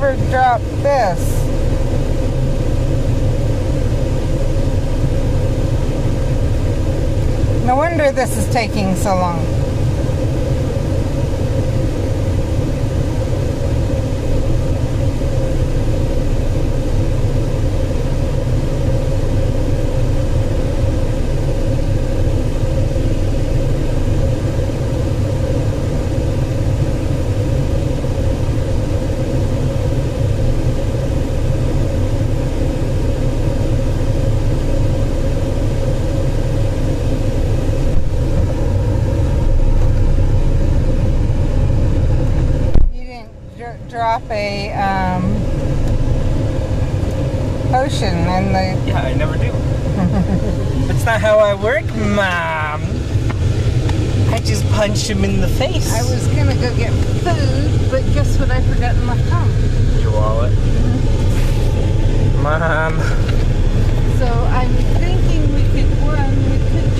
ever drop this? No wonder this is taking so long. Drop a potion in the... Yeah, I never do. That's not how I work, Mom. I just punch him in the face. I was gonna go get food, but guess what I forgot in my phone? Your wallet. Mm-hmm. Mom. So I'm thinking we could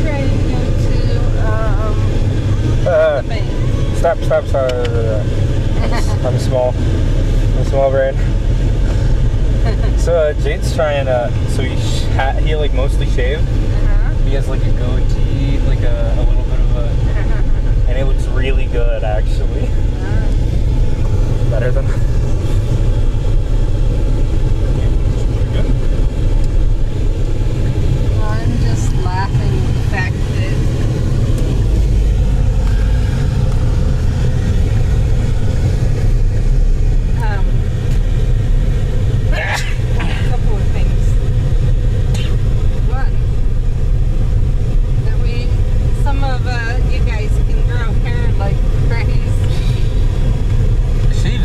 try and go to the bank. Stop. I'm small brain. So Jade's trying so he like mostly shaved. He has like a goatee, like a little bit of a, and it looks really good actually. Better than. Well, I'm just laughing at the fact that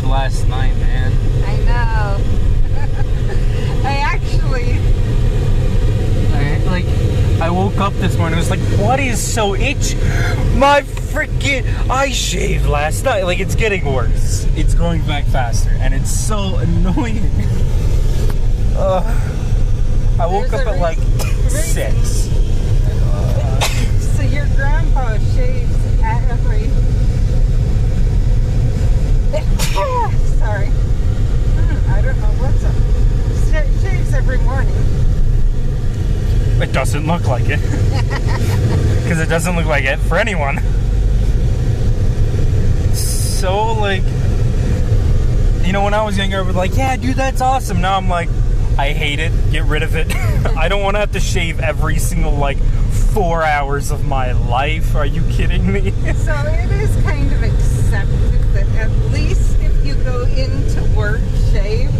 last night, man. I know. I woke up this morning. I was like, "What is so itchy? My freaking! I shaved last night. Like it's getting worse. It's going back faster, and it's so annoying." I woke up at like 6. So your grandpa shaves at every. Sorry. I don't know what's up. Shaves every morning. It doesn't look like it. Because it doesn't look like it for anyone. So, like, you know, when I was younger, I was like, yeah, dude, that's awesome. Now I'm like, I hate it. Get rid of it. I don't want to have to shave every single, like, 4 hours of my life. Are you kidding me? So it is kind of accepted that at least if you go into work shaved,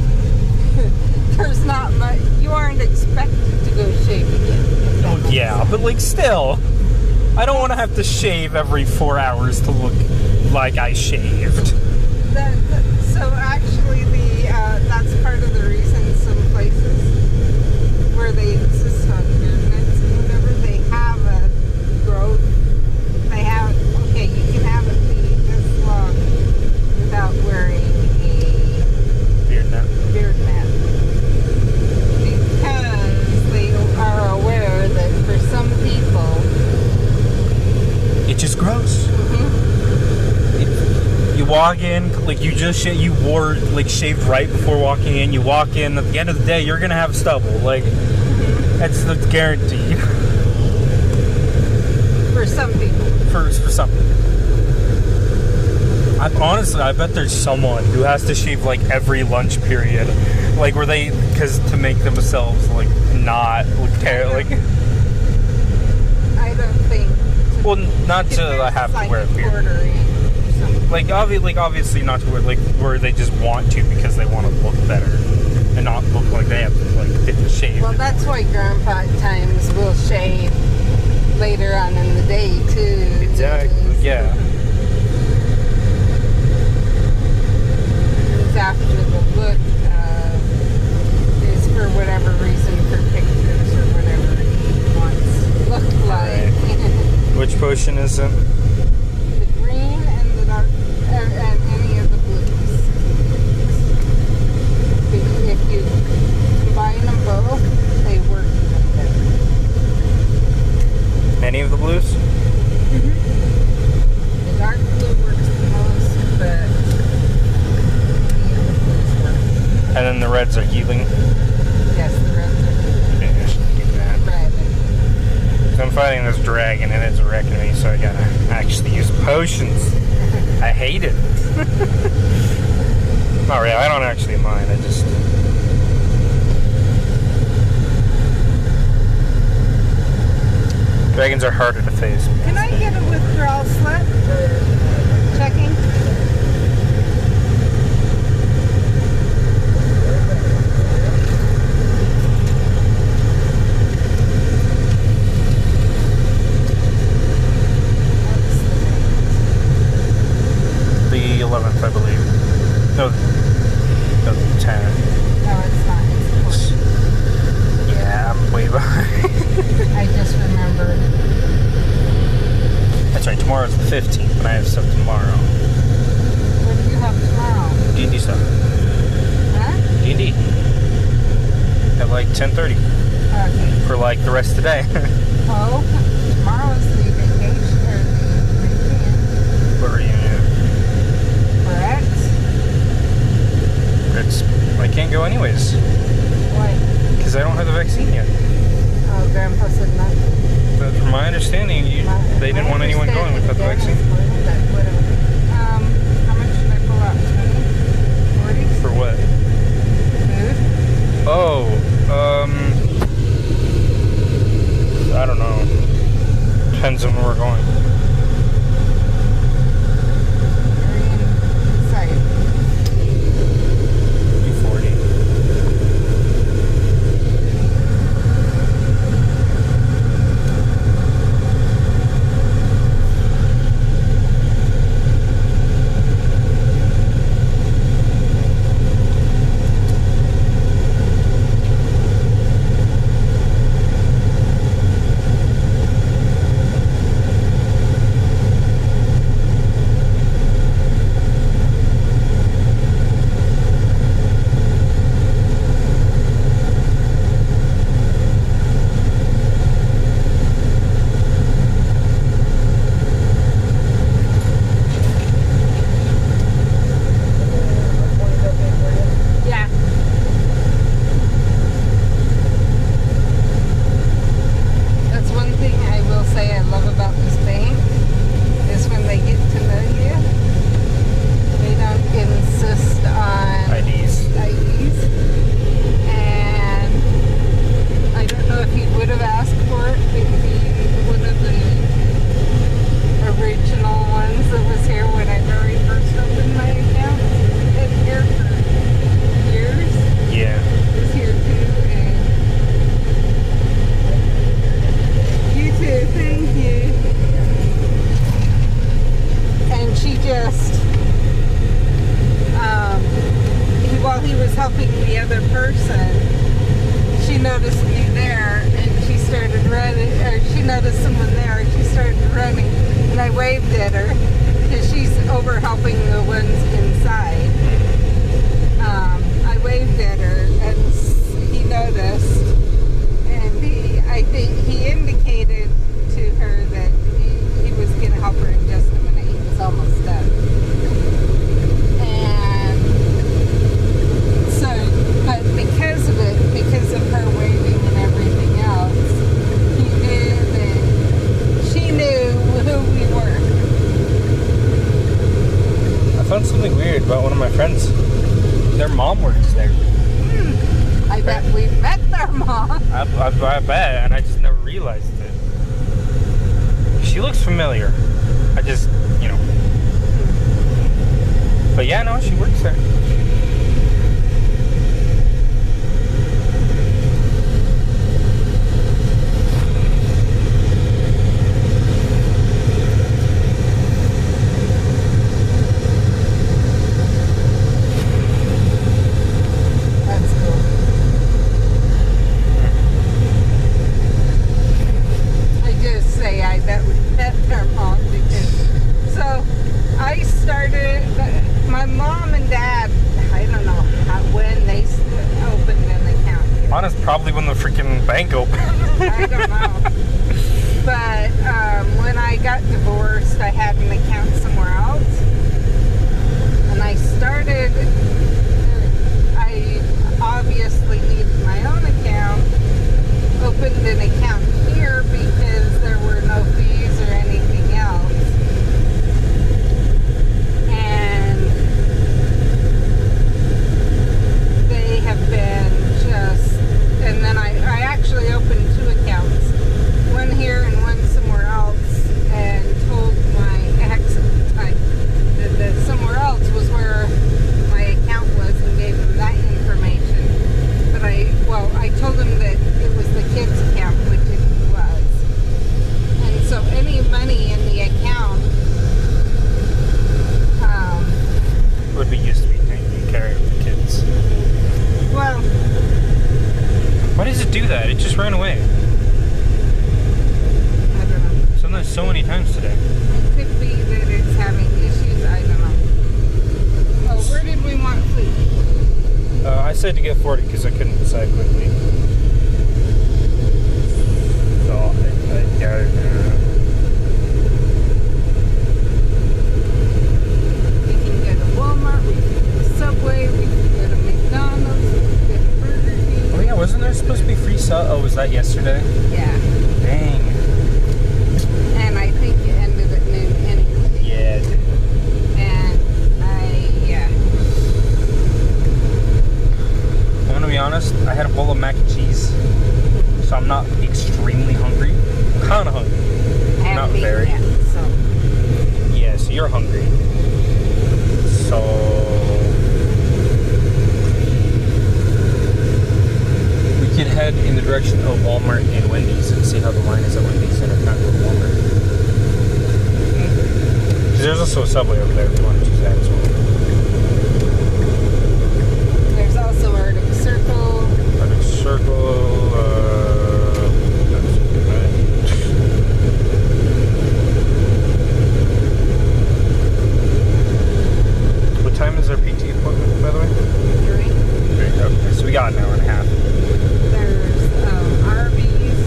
there's not much, you aren't expected to go shave again. Oh yeah, but like still, I don't want to have to shave every 4 hours to look like I shaved. So actually that's part of the reason some places where they insist on hairnets and whatever, they have a growth. They have, okay, you can have it be this long without wearing a beard net. Because they are aware that for some people it just grows. You walk in, like you wore, like shaved right before walking in. You walk in, at the end of the day, you're gonna have stubble. Like, that's guaranteed. For some people. For some people. Honestly, I bet there's someone who has to shave like every lunch period, like where they, because to make themselves like not look terrible. Like, I don't think. Well, not to have to wear a beard. Like obviously not to wear, like where they just want to because they want to look better and not look like they have to like didn't shave. Well, that's why Grandpa at times will shave later on in the day too. Exactly. Yeah. It's after the look is for whatever reason, for pictures or whatever he wants look like. Which potion is it? The green and the dark, and any of the blues. If you combine them both, they work even better. Any of the blues? Mm-hmm. The dark blue works the most, but any of the blues work. And then the reds are healing. Yes, the reds are Okay, I should do that. red. So I'm fighting this dragon and it's wrecking me, so I gotta actually use potions. I hate it. Not really, I don't actually mind, I just... Dragons are harder to face. Can I get a withdrawal slip? Checking. The 11th, I believe. No, the 10th. No, it's not. It's 14. Yeah, I'm way behind. I just remembered. That's right, tomorrow's the 15th, and I have stuff tomorrow. What do you have tomorrow? D&D stuff. Huh? D&D. At like 10:30. Okay. For like the rest of the day. Oh, tomorrow's the vacation or the weekend. What reunion? Correct? I can't go anyways. Why? Because I don't have the vaccine yet. Oh, Grandpa said nothing. But from my understanding, they didn't want anyone going without the vaccine. How much should I pull out? 20? 40? For what? Food? Oh, I don't know. Depends on where we're going. Inside. 240. Yeah. That's one thing I will say I love about this bank is when they get to know you, they don't insist on IDs. IDs. And I don't know if he would have asked for it, maybe one of the original ones that was here when I very first opened my account. Been here for years. Yeah. Was here too, and you too, thank you. And she just, while he was helping the other person, she noticed me there, and she started running, or she noticed someone there, and she started running, and I waved at her, because she's over helping the ones inside. I waved at her, and he noticed, and I think he indicated to her that he was going to help her in just a minute. He was almost done. And so, but because of it, because of her waving and everything else, he knew that she knew who we were. I found something weird about one of my friends. Their mom works there. I bet we met their mom. I bet, and I just never realized it. She looks familiar. I just, But yeah, no, she works there. That's cool. I just say I bet we met their mom because I started. My mom and dad, I don't know when they opened an account here. Honest, probably when the freaking bank opened. I don't know. But when I got divorced, I had an account somewhere else. And I started, I do that? It just ran away. I don't know. It's done that so many times today. It could be that it's having issues. I don't know. Oh, where did we want food? I said to get 40 because I couldn't decide quickly. So I don't know. We can go to Walmart. We can go to Subway. We can go to McDonald's. We can go to Burger King. Oh yeah, wasn't there supposed to be free sub? Oh, was that yesterday? Yeah. Dang. And I think it ended at noon anyway. Yeah, it did. And yeah. I'm gonna be honest, I had a bowl of mac and cheese, so I'm not extremely hungry. I'm kinda hungry. And Not being very. yet, so. Yeah, so you're hungry. So we could head in the direction of Walmart and Wendy's and see how the line is at Wendy's and if not go to Walmart. Because there's also a Subway over there if you want to choose that as well. There's also Arctic Circle. Arctic Circle, that's good. What time is our PT appointment, by the way? 3. Okay, so we got an hour and a half. There's Arby's.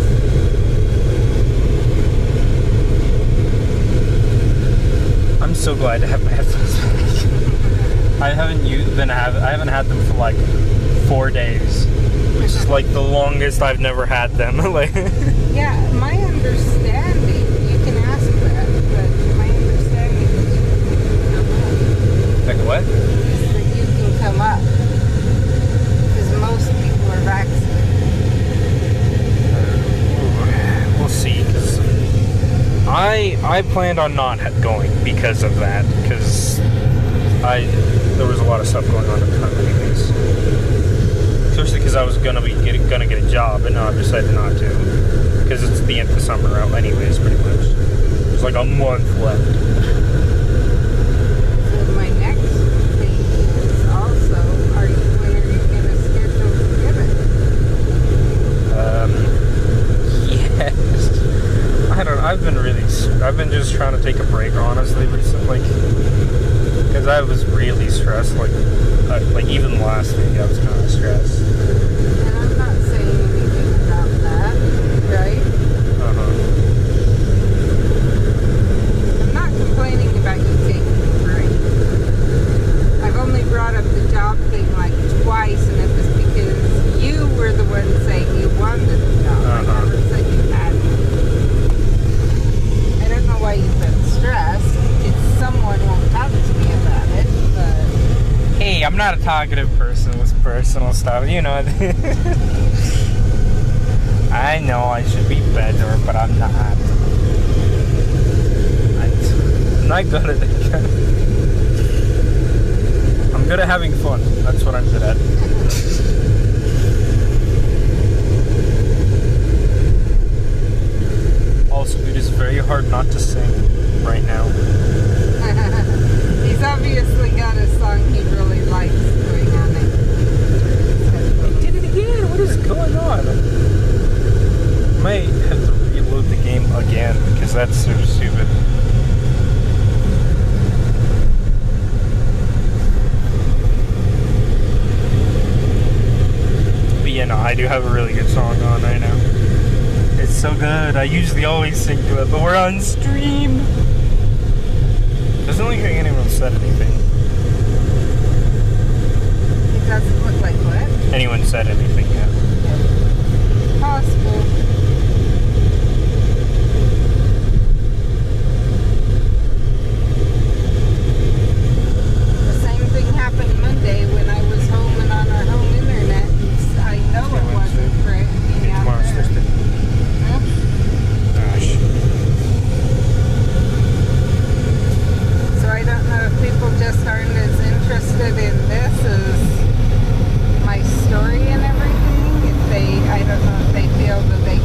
I'm so glad to have my headphones back. I haven't had them for like 4 days, which is like the longest I've never had them. Like, Yeah, my understanding, you can ask that, but my understanding is you can come up. like what? Is that you can come up. Because most people are vaccinated. We'll see. Cause I planned on not going because of that. Because there was a lot of stuff going on at the time, anyways. Especially because I was gonna get a job, but now I've decided not to. Because it's the end of the summer out, anyways, pretty much. There's like a month left. So my next thing is also, when are you going to schedule to give it? Yes. I don't know. I've been just trying to take a break, honestly, recently. Because I was really stressed. Like even last week, I was kind of stressed. And I'm not saying anything about that, right? I'm not complaining about you taking a break. I've only brought up the job thing like twice, and it was because you were the one saying you wanted the job. I never said you had it. I don't know why you've been stressed. If someone won't talk to me about it, but Hey, I'm not a talkative person with personal stuff, you know. I know I should be better, but I'm not. I'm not good at it. I'm good at having fun. That's what I'm good at. Also, it is very hard not to sing right now. he's obviously got a song he really likes going on it. I did it again. What is going on? I might have to reload the game again because that's so stupid. But yeah, no, I do have a really good song on right now. It's so good. I usually always sing to it, but we're on stream. Doesn't look like anyone said anything. It doesn't look like what? Anyone said anything yet? Possible. The same thing happened Monday when I was home and on our home internet. I know it wasn't breaking out Tomorrow's there. Thursday. Huh? Gosh. So I don't know if people just aren't as interested in this as my story and everything. If they, I don't know if they feel that they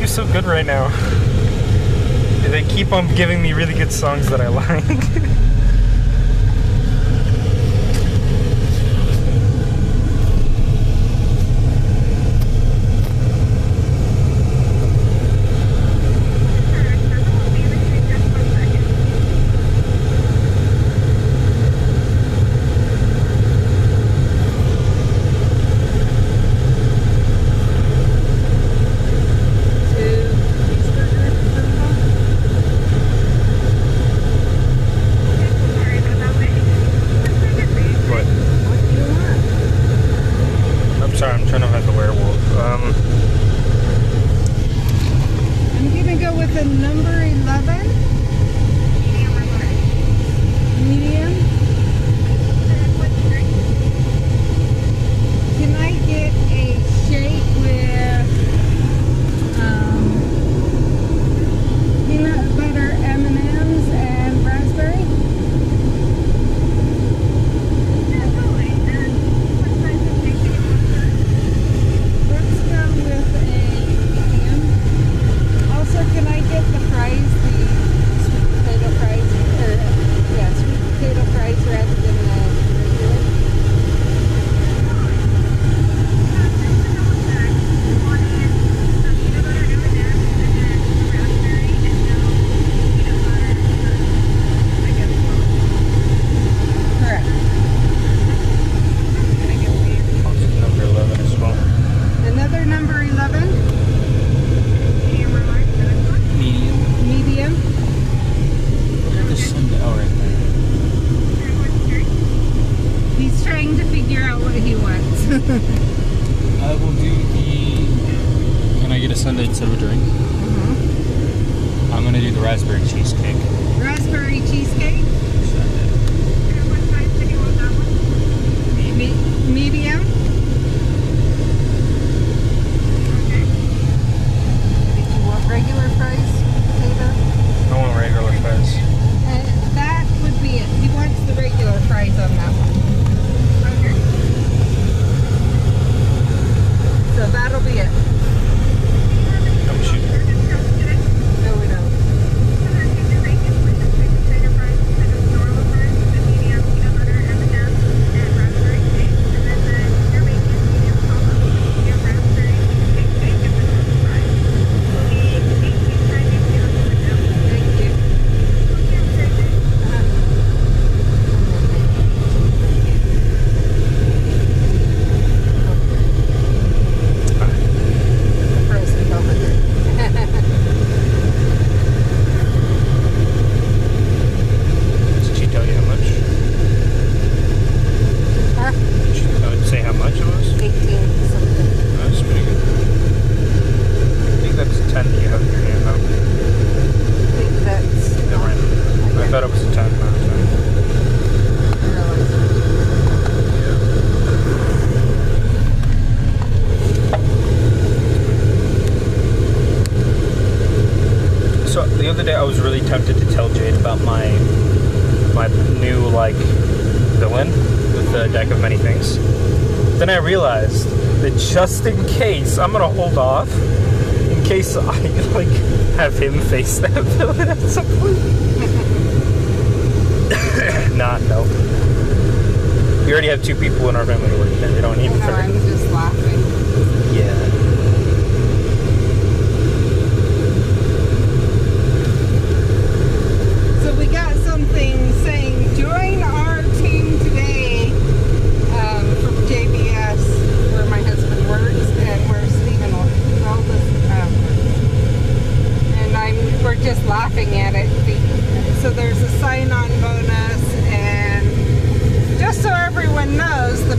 do so good right now. They keep on giving me really good songs that I like. I will do the... Can I get a sundae instead of a drink? Mm-hmm. I'm going to do the raspberry cheesecake. Raspberry cheesecake? Sundae. What size did you want that one? Medium? Okay. Did you want regular fries, potato? I want regular fries. That would be it. He wants the regular fries on that one. Okay. So that'll be it. I'm shooting. No, we don't. Thank you. Frozen velvet. Did she tell you how much? Huh? Did she say how much it was? 18 something. That's pretty good. I think that's 10 that you have in your hand now. I think that's Yeah, right. I thought it was a 10, not a 10. So the other day I was really tempted to tell Jade about my new like villain with the deck of many things. Then I realized that just in case I'm gonna hold off in case I like have him face that villain at some point. No. We already have 2 people in our family who work there. We don't need a No, I'm third. just laughing. Yeah. So we got something saying, join our team today from JBS, where my husband works, and where Stephen Wellness and we're just laughing at it. So there's a sign-on bonus, and just so everyone knows, the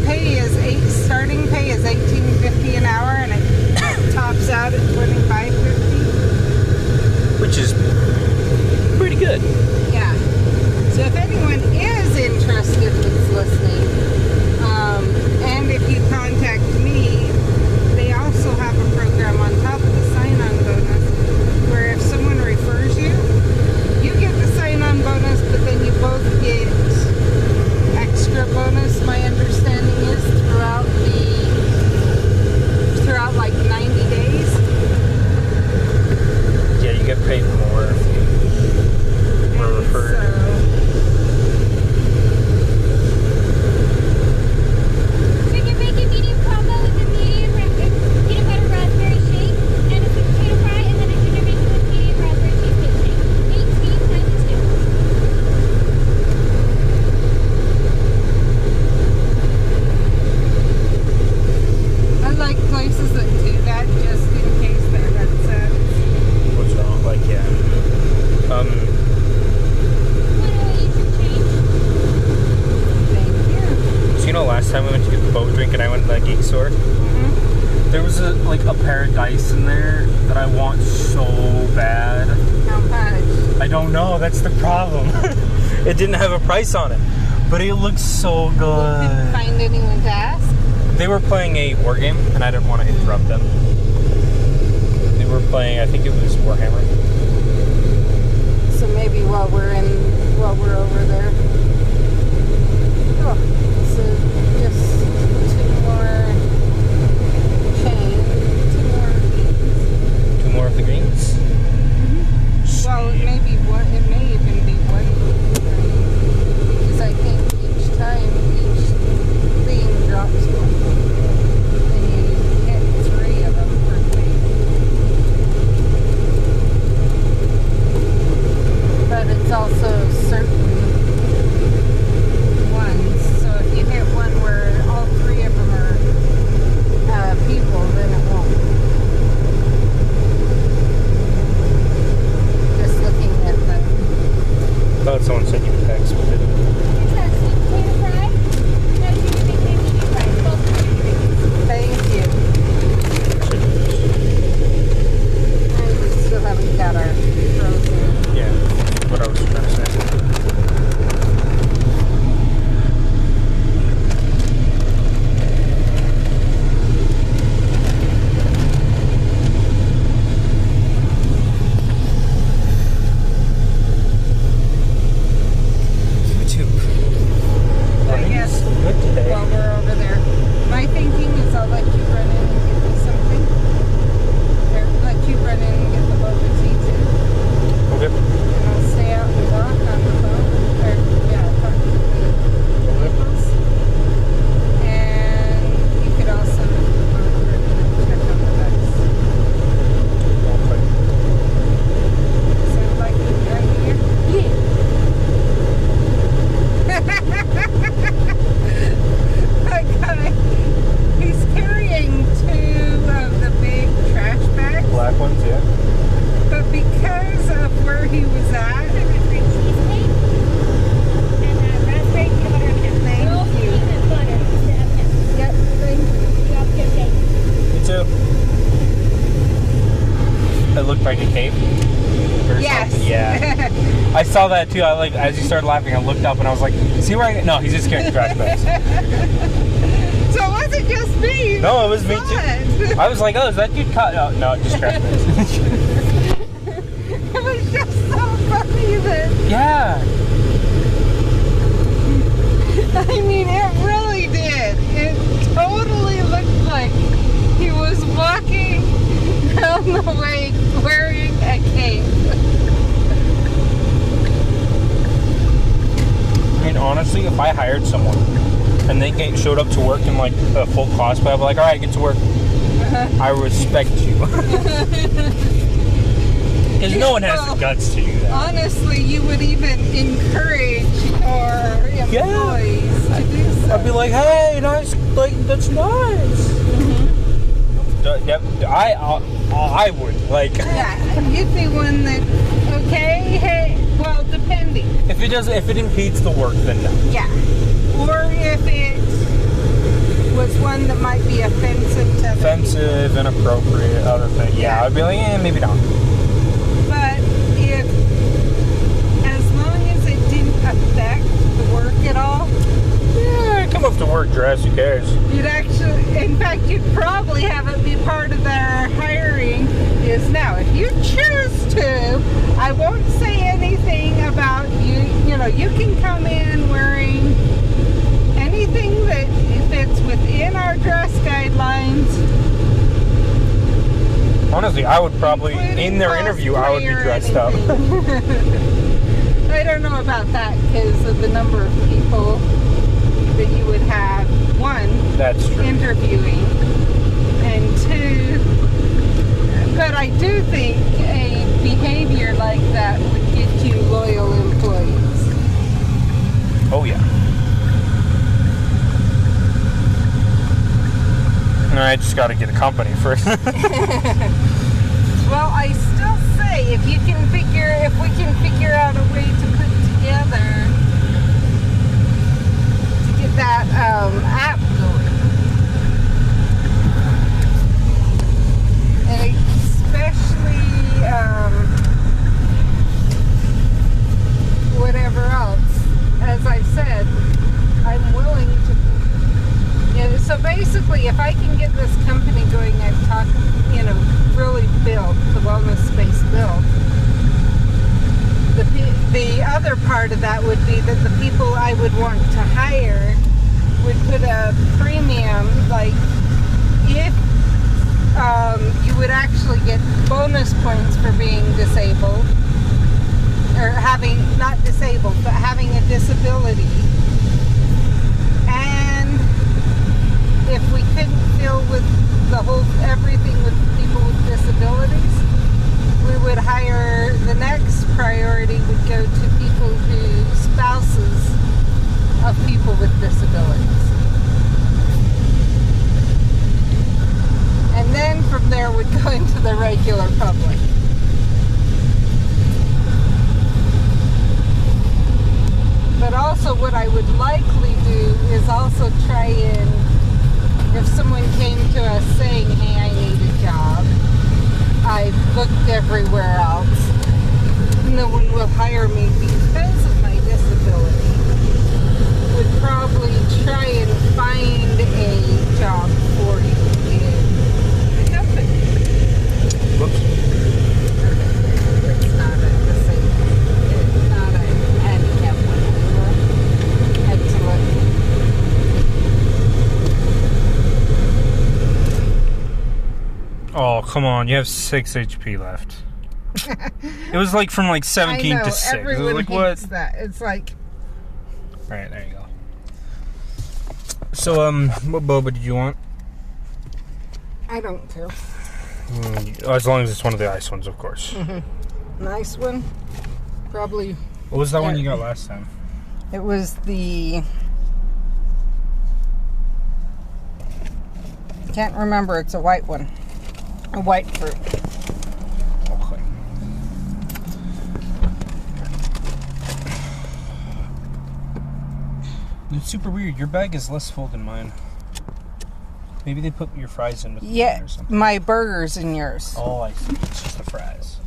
starting pay is $18.50 an hour, and it tops out at $25.50. Which is pretty good. Yeah. So if anyone is interested that's listening, and if you contact me, they also have a program on top of the sign-on bonus where if someone refers you, you get the sign-on bonus, but then you both get extra bonus, my understanding is, throughout like 90 days. for. Chicken bacon medium combo with a medium peanut butter raspberry shake and a sweet potato fry, and then a chicken bacon with medium raspberry cheesecake shake. 18.92. I like places that do that just in case their headset. What's wrong? Like, yeah. 108 and change. Thank you. So you know, last time we went to get the boat drink and I went to that geek store, there was a pair of dice in there that I want so bad. How much? I don't know. That's the problem. It didn't have a price on it, but it looks so Didn't good. find anyone to ask. They were playing a war game, and I didn't want to interrupt them. They were playing, I think it was Warhammer. So maybe while we're over there. Oh, so just two more beans. Two more of the greens. Well, it may even be one green. Because I think each time each thing drops one. And you get 3 of them per thing. But it's also certain ones. So if you hit one where all 3 of them are people, then it won't. Just looking at the. Thought someone sent you a text, but didn't. It's a sweet potato fry. No chicken bacon and medium fry. Both chicken bacon. Thank you. And we still haven't got our frozen. Yeah, what I was trying to say. YouTube. I guess Good today. while we're over there. My thinking is I'll let you run in and get me something. Or let you run in and get the boba tea too. Okay. And I'll stay out and talk on the phone. Or, yeah, talk to the vehicles. And you could also come over and check on the ducks. Sound like a good idea? Yeah. That guy, he's carrying 2 of the big trash bags, Black ones, yeah. but because of where he was at, Raspberry cheesecake and raspberry peanut butter M&Ms. Thank They're also you. peanut butter instead of M&Ms. yep, thank you. You have to get cake. Me too. It looked like a cape. Or Yes. something. Yeah. I saw that too. As you started laughing, I looked up and I was like, see where no, he's just carrying trash bags. So it wasn't just me. No, it was me too. Fun. I was like, oh, is that dude cut? Oh, no, just trash bags. It was just so funny that, Yeah. I mean, it really did. It totally looked like he was walking down the way wearing a cape. I mean, honestly, if I hired someone and they showed up to work in like a full cosplay, I'd be like, all right, get to work. I respect you. Because no one has the guts to do that. Honestly, you would even encourage your employees to do so. I'd be like, hey, nice, like, that's nice. I would, like, Yeah, you'd be one that, okay, hey, well, depending. if it impedes the work, then no. Yeah. Or if it was one that might be offensive to other Offensive, inappropriate, other thing. Yeah, I'd be like, maybe not. people. But if, as long as it didn't affect the work at all, Yeah, come up to work dress, who cares? you'd actually, in fact, you'd probably have it be part of their hiring is now. If you choose to, I won't say anything about you. You know, you can come in wearing anything that fits within our dress guidelines. Honestly, I would probably, Including in their interview, I would be cosplay or dressed up. anything. I don't know about that because of the number of people that you would have, one, That's true. interviewing, and two, but I do think a behavior like that would get you loyal employees. Oh yeah. I just got to get a company first. Well, I still say if we can figure out a way to put together to get that app going, and especially whatever else, as I've said, I'm willing to. Yeah, so basically, if I can get this company going, I've talked, really built the wellness space built. The other part of that would be that the people I would want to hire would put a premium, like if you would actually get bonus points for being disabled, or not disabled, but having a disability. And if we couldn't deal with everything with people with disabilities, we would hire, the next priority would go to people spouses of people with disabilities. And then from there would go into the regular public. But also what I would likely do is also try and, if someone came to us saying, hey, I need a job, I've looked everywhere else, no one will hire me because of my disability, would probably try and find a job for you in the company. Whoops. It's not it's not a handicap one. Had to look. Oh, come on. You have 6 HP left. It was like from like 17 I know, to 6. It everyone was like, hates what? that. It's like, Alright, there you go. So, what boba did you want? I don't care. As long as it's one of the ice ones, of course. Nice one. Probably. What was that one you got last time? It was the. Can't remember. It's a white one. A white fruit. Okay. It's super weird. Your bag is less full than mine. Maybe they put your fries in with mine Yeah, or something. my burgers and yours. Oh, I see. It's just the fries.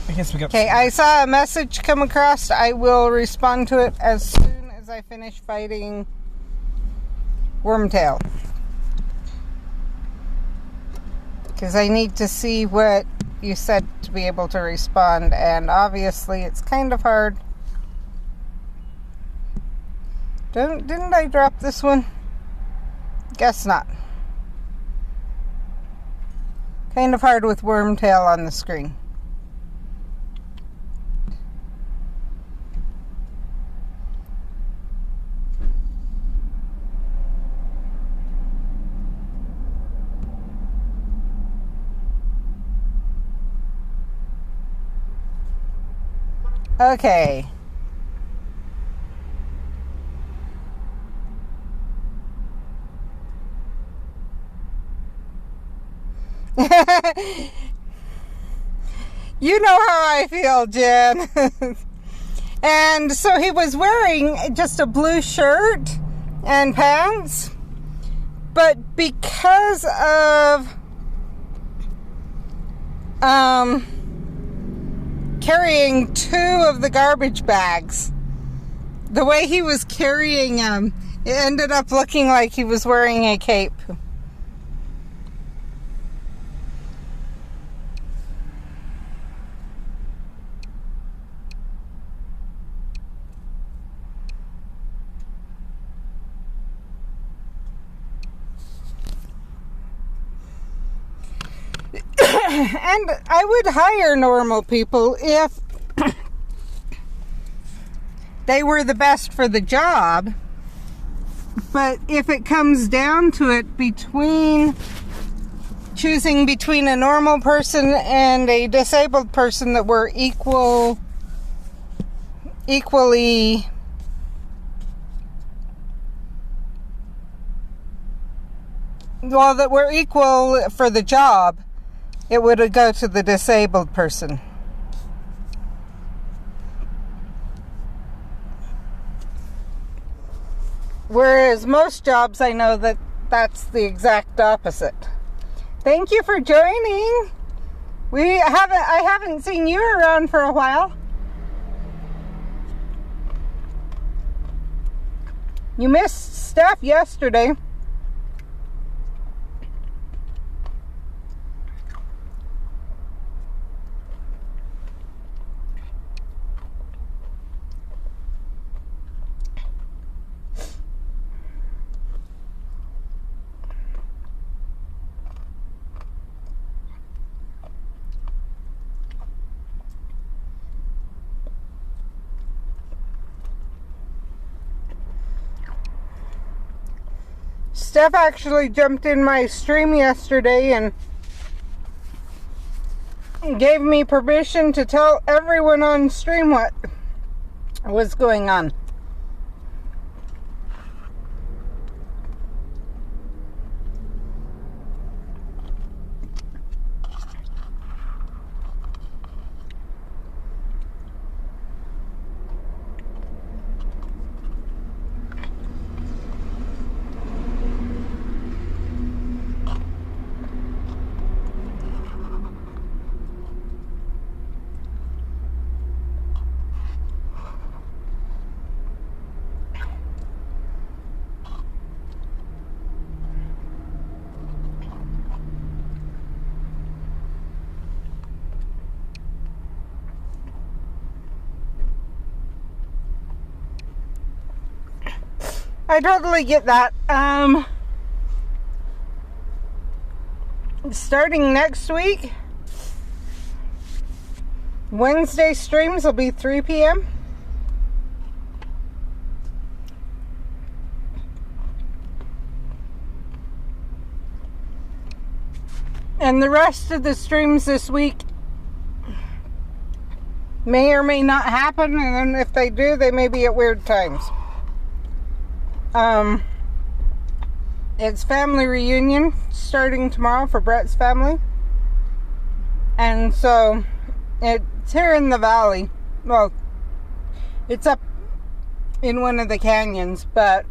I guess we got. Okay, I saw a message come across. I will respond to it as soon as I finish fighting Wormtail. Because I need to see what you said to be able to respond, and obviously it's kind of hard. Didn't I drop this one? Guess not. Kind of hard with Wormtail on the screen. Okay. You know how I feel, Jen. And so he was wearing just a blue shirt and pants, but because of carrying 2 of the garbage bags, the way he was carrying them, it ended up looking like he was wearing a cape. And I would hire normal people if they were the best for the job. But if it comes down to it, choosing between a normal person and a disabled person that were equally that were equal for the job, it would go to the disabled person. Whereas most jobs, I know that that's the exact opposite. Thank you for joining. I haven't seen you around for a while. You missed Steph yesterday. Steph actually jumped in my stream yesterday and gave me permission to tell everyone on stream what was going on. I totally get that. Starting next week, Wednesday streams will be 3 p.m. And the rest of the streams this week may or may not happen, and if they do, they may be at weird times. It's family reunion starting tomorrow for Brett's family. And so it's here in the valley. Well, it's up in one of the canyons, but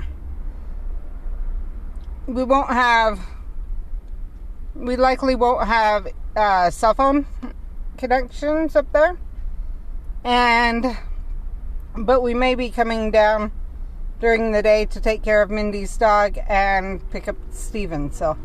we likely won't have cell phone connections up there. But we may be coming down during the day to take care of Mindy's dog and pick up Steven, so.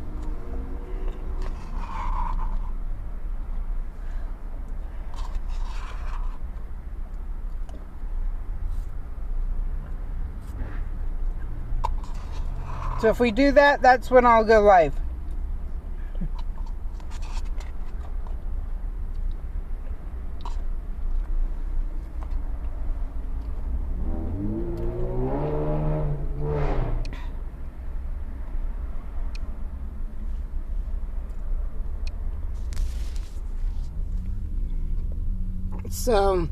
So if we do that, that's when I'll go live. So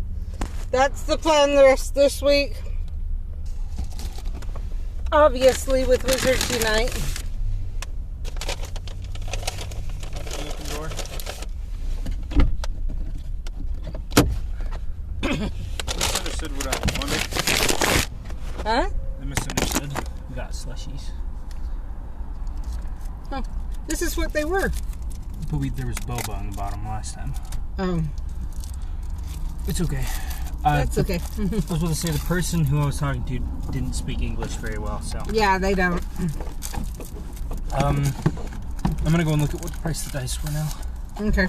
that's the plan the rest of this week. Obviously with Wizard Unite. Open door. Misunderstood what I wanted. Huh? I misunderstood. We got slushies. Oh, this is what they were. But there was boba on the bottom last time. It's okay. That's okay. I was going to say the person who I was talking to didn't speak English very well, so. Yeah, they don't. I'm going to go and look at what the price of the dice were now. Okay.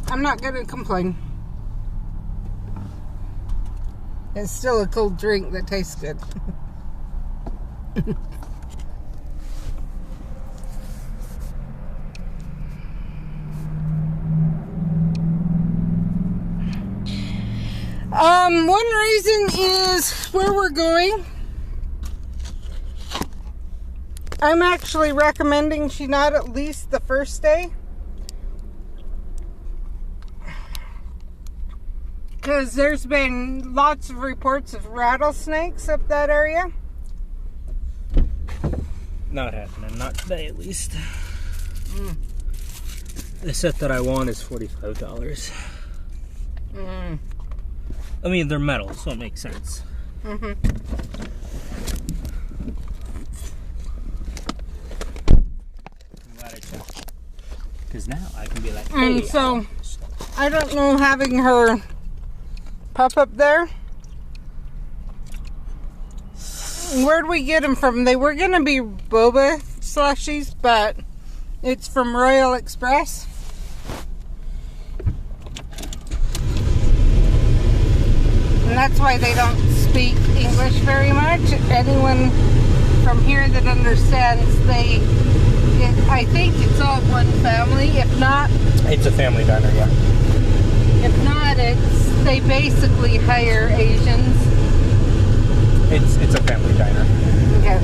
I'm not going to complain. It's still a cold drink that tastes good. One reason is where we're going. I'm actually recommending she not at least the first day. Because there's been lots of reports of rattlesnakes up that area. Not happening. Not today, at least. The set that I want is $45. I mean, they're metal, so it makes sense. I'm glad I checked. Because now I can be like, hey. So, I don't know having her pup up there. Where'd we get them from? They were going to be boba slushies, but it's from Royal Express. And that's why they don't speak English very much. Anyone from here that understands, I think it's all one family. If not, It's a family diner, yeah. if not, they basically hire Asians. It's a family diner. Okay.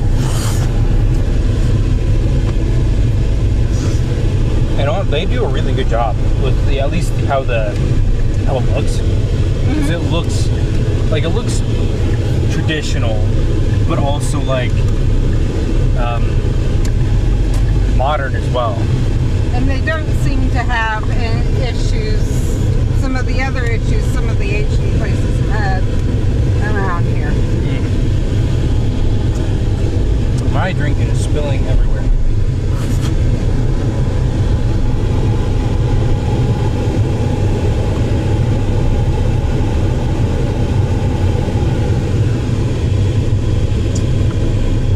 And they do a really good job with at least how it looks. 'Cause it looks traditional, but also like modern as well. And they don't seem to have any issues. Some of the other issues some of the Asian places have had around here. My drinking is spilling everywhere.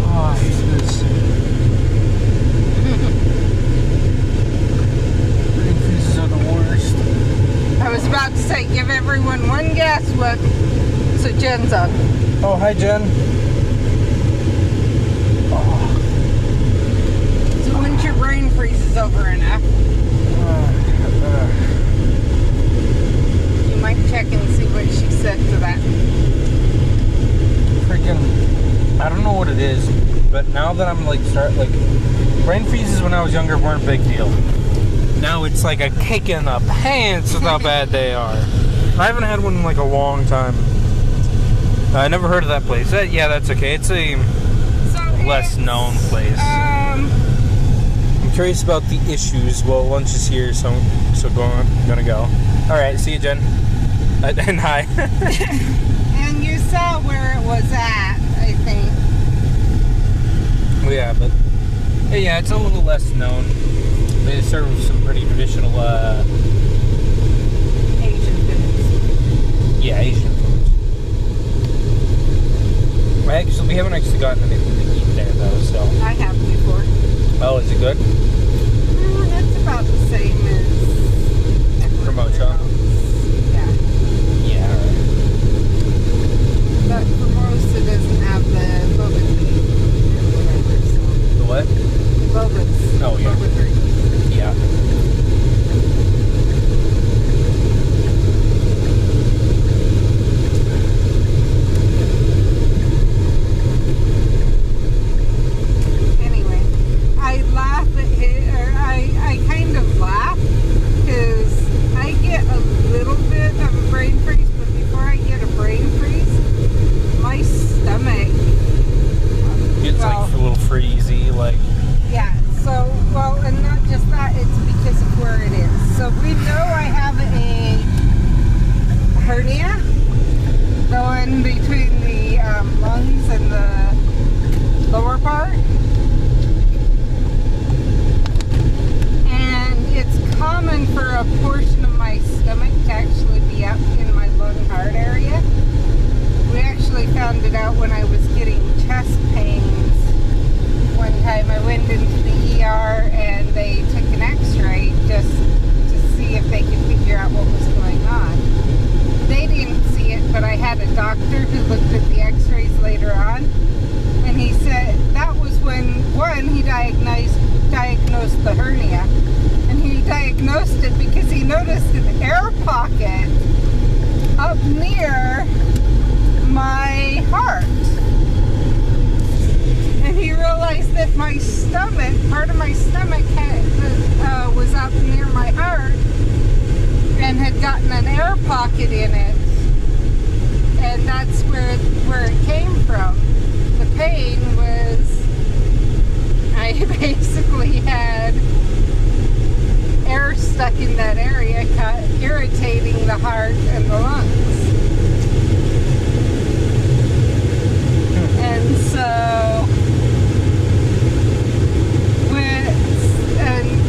Oh, I hate this. Green freezes are the worst. I was about to say, give everyone one guess what so Jen's on. Oh, hi, Jen. So once your brain freezes over enough, you might check and see what she said to that. Freaking, I don't know what it is, but now that I'm brain freezes when I was younger weren't a big deal. Now it's like a kick in the pants with how bad they are. I haven't had one in like a long time. I never heard of that place. Yeah, that's okay. It's a less known place. I'm curious about the issues. Well, lunch is here, so I'm gonna go. All right, see you, Jen. And hi. And you saw where it was at, I think. Well, yeah, but yeah, it's a little less known. They serve some pretty traditional, Asian foods. yeah, Asian foods. We haven't actually gotten anything to eat there though, so. I have before. Oh, is it good? It's about the same as Formosa. Yeah. Yeah, alright. But Formosa doesn't have the boba tea or whatever, so. The what? Bobas. Oh, yeah. Boba drink. Yeah. Anyway, I laugh at it, or I kind of laugh because I get a little bit of a brain freeze, but before I get a brain freeze, my stomach. It's well, like a little freezy, like. Yeah, so, well, and not just that, it's because of where it is. So we know I have a hernia going between the lungs and the lower part. And it's common for a portion of my stomach to actually be up in my lung heart area. We actually found it out when I was getting chest pains. One time I went into the ER and they took an x-ray just to see if they could figure out what was going on. They didn't see it, but I had a doctor who looked at the x-rays later on, and he said that was when, he diagnosed the hernia. And he diagnosed it because he noticed an air pocket up near my heart. And he realized that my stomach, part of my stomach was up near my heart and had gotten an air pocket in it. And that's where it came from. The pain was, I basically had air stuck in that area, irritating the heart and the lungs. And so,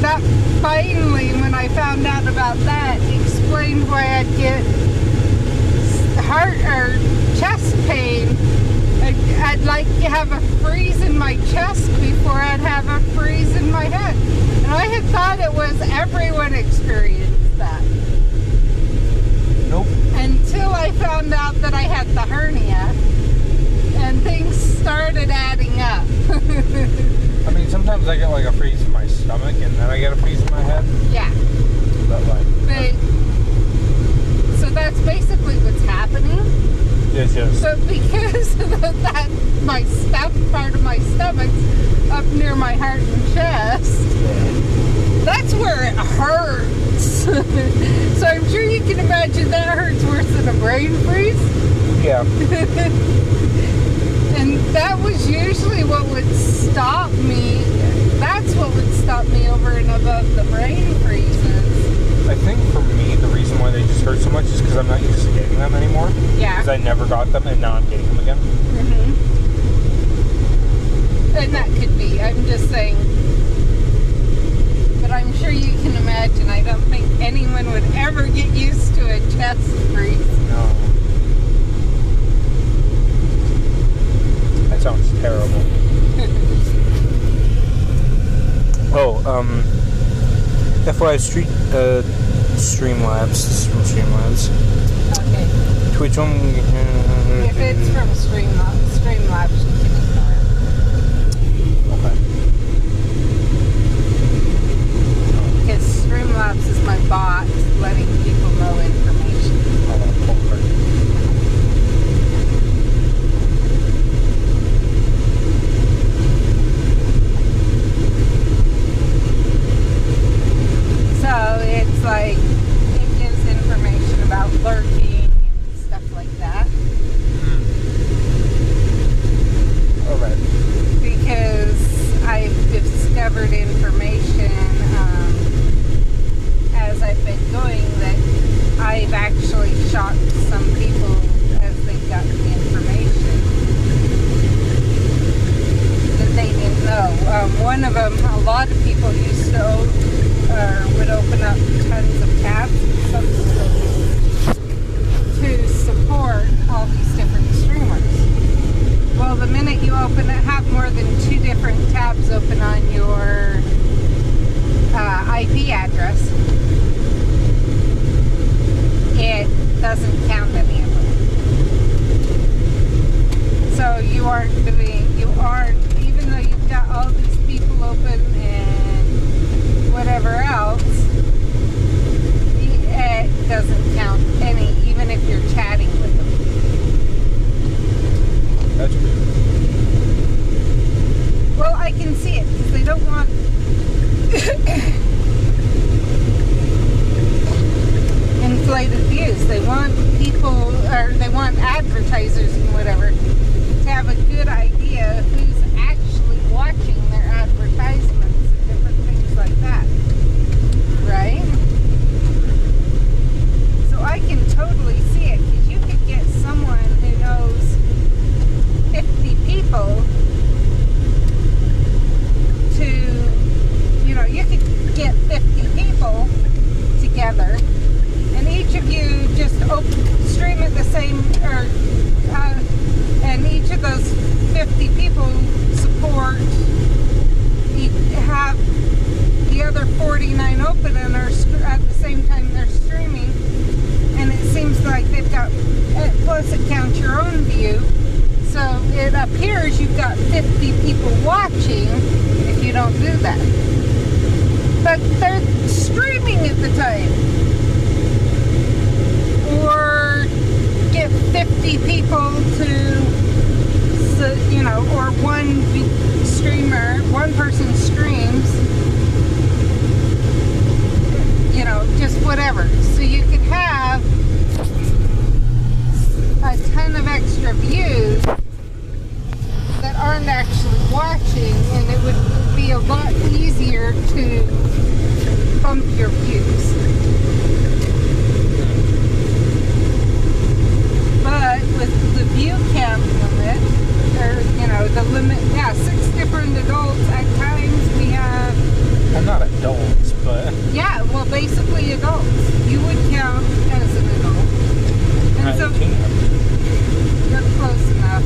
that finally, when I found out about that, explained why I'd get heart or chest pain. I'd like to have a freeze in my chest before I'd have a freeze in my head. And I had thought it was everyone experienced that. Nope. Until I found out that I had the hernia. And things started adding up. I mean, sometimes I get like a freeze in my stomach and then I get a freeze in my head. Yeah. But like... So that's basically what's happening. Yes, yes. So because of that, my part of my stomach's up near my heart and chest, that's where it hurts. So I'm sure you can imagine that hurts worse than a brain freeze. Yeah. And that was usually what would stop me. That's what would stop me over and above the brain freezes. I think for me, the reason why they just hurt so much is because I'm not used to getting them anymore. Yeah. Because I never got them and now I'm getting them again. Mm-hmm. And that could be. I'm just saying. But I'm sure you can imagine. I don't think anyone would ever get used to a chest freeze. No. That sounds terrible. FYI, Streamlabs. This is from Streamlabs. Okay. Twitch on. If it's from Streamlabs, you can ignore it. Okay. Because Streamlabs is my bot letting people know information. I want to pull card. So it's like, it gives information about lurking and stuff like that. Alright. Because I've discovered information as I've been going that I've actually shocked some people as they've gotten the information that they didn't know. One of them, a lot of people used to would open up tons of tabs to support all these different streamers. Well, the minute you have more than 2 different tabs open on your IP address, it doesn't count any of them. So you aren't, even though you've got all these people open and whatever else, it doesn't count any, even if you're chatting with them. That's weird. Well, I can see it because they don't want inflated views. They want people, or they want advertisers and whatever to have a good idea who's actually watching their advertisements and different things like that. Right? So I can totally see it because you could get someone who knows 50 people to, you could get 50 people together and each of you just stream at the same, and each of those 50 people support, have the other 49 open and are at the same time they're streaming, and it seems like they've got, plus it counts your own view, so it appears you've got 50 people watching if you don't do that. But they're streaming at the time. Or 50 people to, you know, or one streamer, one person streams, you know, just whatever. So you could have a ton of extra views that aren't actually watching, and it would be a lot easier to bump your views. But with the view count limit, or, you know, the limit, 6 different adults at times we have. Well, not adults, but Yeah, well, basically adults. You would count as an adult. And so, you're close enough.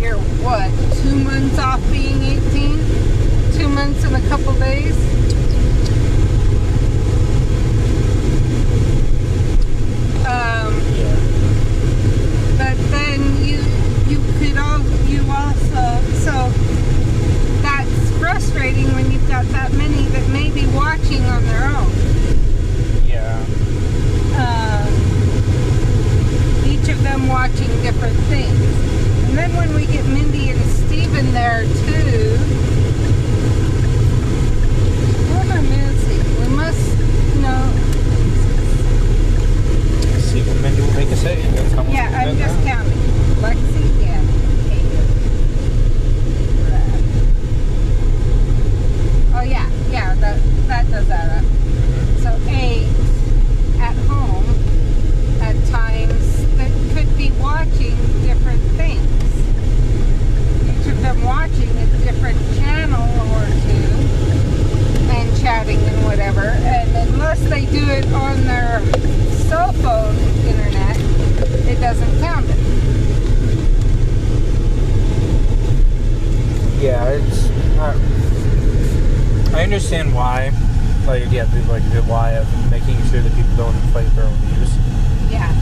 You're what, 2 months off being 18? 2 months and a couple days? yeah. But then you also, so that's frustrating when you've got that many that may be watching on their own. Yeah. Each of them watching different things. And then when we get Mindy and Steven there too, what am I missing? We must know. See when Mindy will make a save. That's how much Yeah, we've I'm been just now. counting. Lexi, yeah. Oh yeah, that does add up. So 8 at home at times that could be watching different things. Each of them watching a different channel or two and chatting and whatever. And unless they do it on their cell phone internet, it doesn't count it. Yeah, it's. I understand why. Like, yeah, the why of making sure that people don't inflate their own views. Yeah.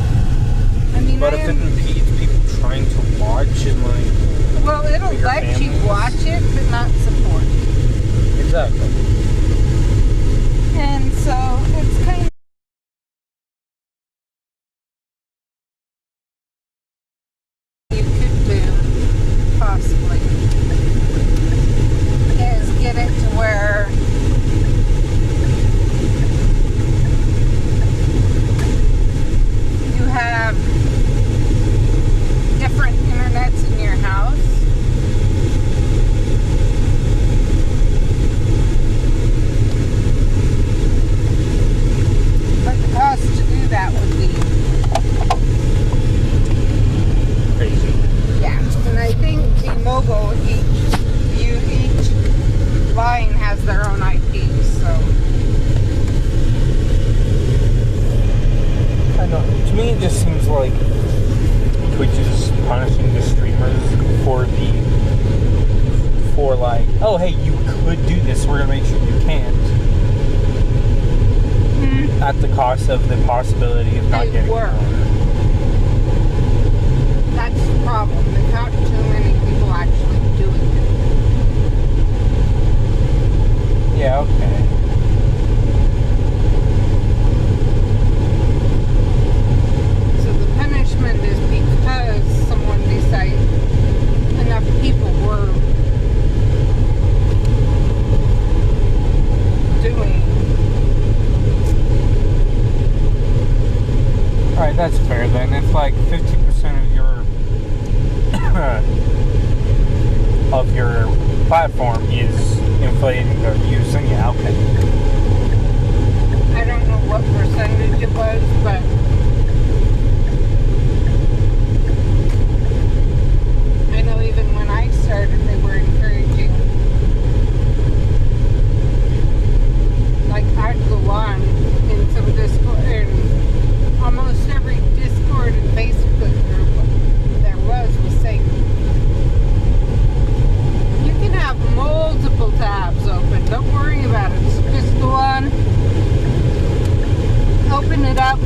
I mean, But if it impedes people trying to watch and like. well, it'll your let you families. watch it, but not support it. Exactly. And so it's kind of you could do, possibly, is get it to where you have different internets in your house. But the cost to do that would be, Crazy. yeah. And I think T-Mobile, each line has their own IP, so. I know. To me, it just seems like Twitch is punishing the streamers for like, oh hey, you could do this. We're gonna make sure you can't. At the cost of the possibility of not They getting were. it. That's the problem. There's not too many people actually doing it. Yeah, okay. So the punishment is because someone decided enough people were doing. Alright, that's fair then. If like 50% of your platform is inflating their views, then yeah, okay. I don't know what percentage it was, but I know even when I started, they were encouraging. Like, I'd go on in some Discord, in almost every Discord and Facebook group there was saying, you can have multiple tabs open. Don't worry about it. Just go on, open it up,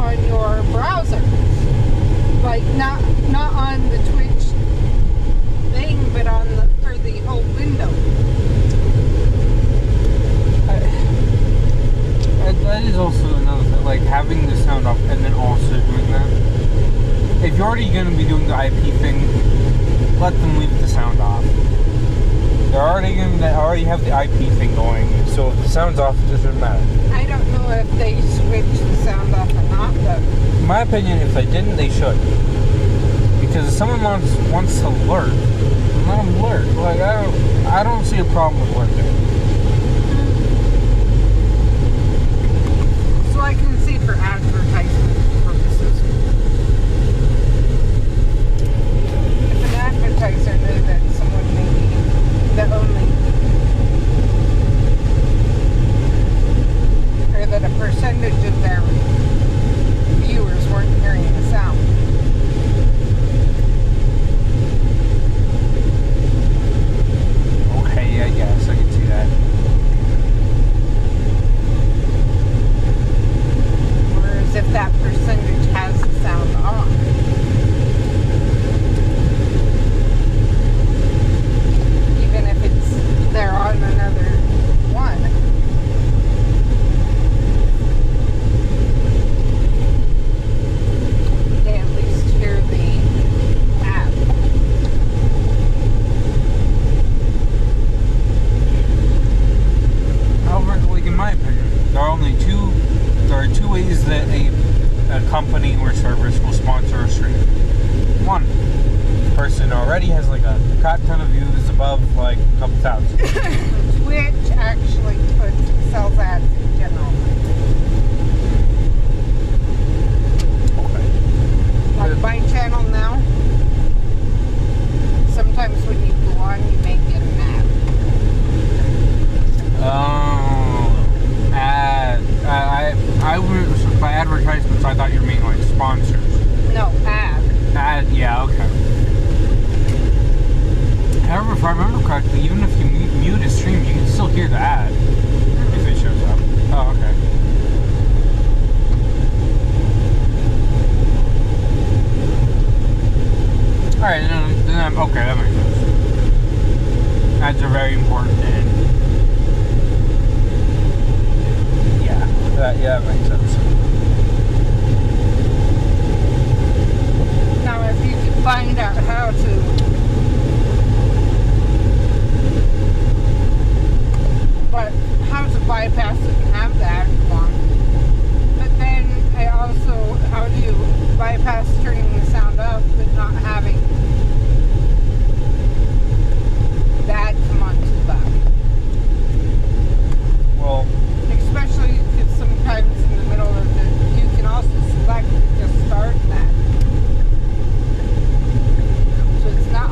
on your browser. Like not on the Twitch thing, but for the whole window. That is also another thing, like having the sound off and then also doing that. If you're already going to be doing the IP thing, let them leave the sound off. They already have the IP thing going, so if the sound's off, it doesn't matter. I don't know if they switched the sound off or not, but In my opinion, if they didn't, they should. Because if someone wants to lurk, let them lurk. Like I don't see a problem with lurking. so I can see for advertisement purposes. If an advertiser knew that someone maybe that that a percentage of their viewers weren't hearing the sound. Okay, I guess I can see that. Whereas if that percentage has the sound on, even if they're on another one, they at least hear the ad. However, like in my opinion, there are two ways that a company or service will sponsor a stream. One, the person already has like a crap ton of views above like a couple thousand. Twitch actually sells ads in general. Okay. Like my channel now, sometimes when you go on, you may get an ad. I would, by advertisements, I thought you were meaning like sponsors. No, ad. Yeah, okay. However, if I remember correctly, even if you mute a stream, you can still hear the ad if it shows up. Oh, okay. Alright, then okay, that makes sense. Ads are very important, and yeah, that makes sense. Now, if you could find out how to bypass it and have the ad come on, but then how do you bypass turning the sound up but not having the ad come on too loud? Well, Especially because sometimes in the middle of you can also select to just start that. So it's not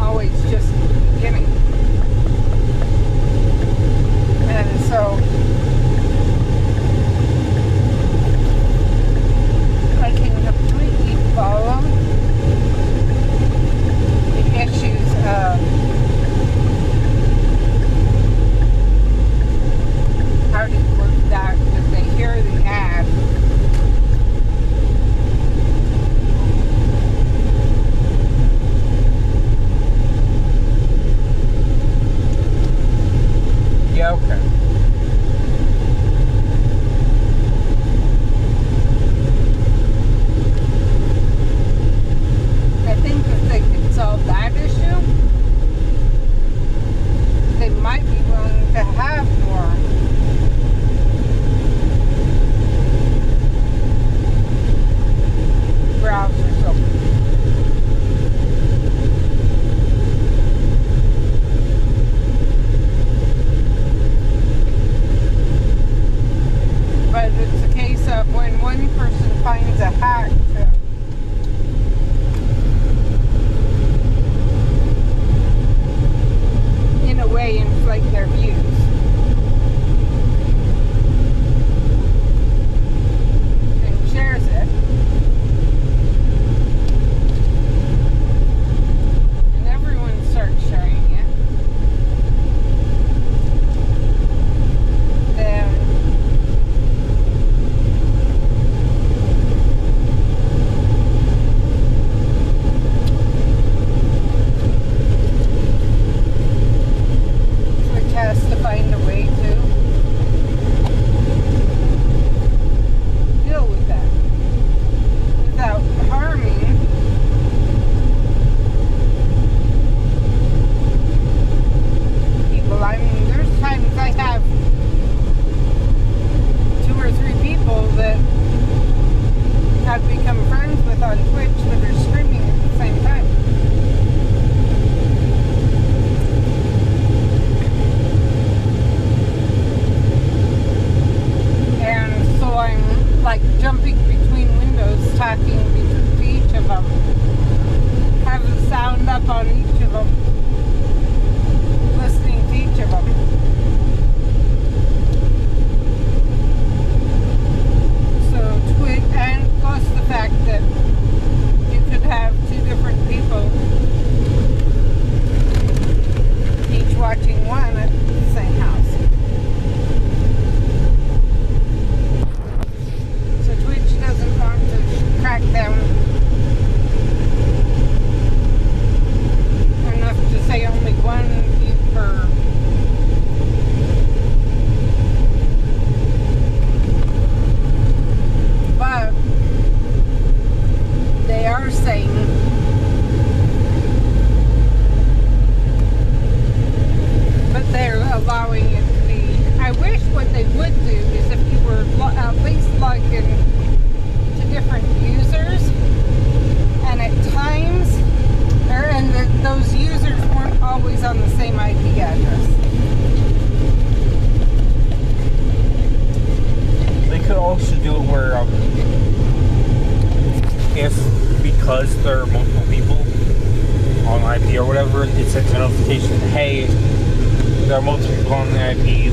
hey, there are multiple people on the IP.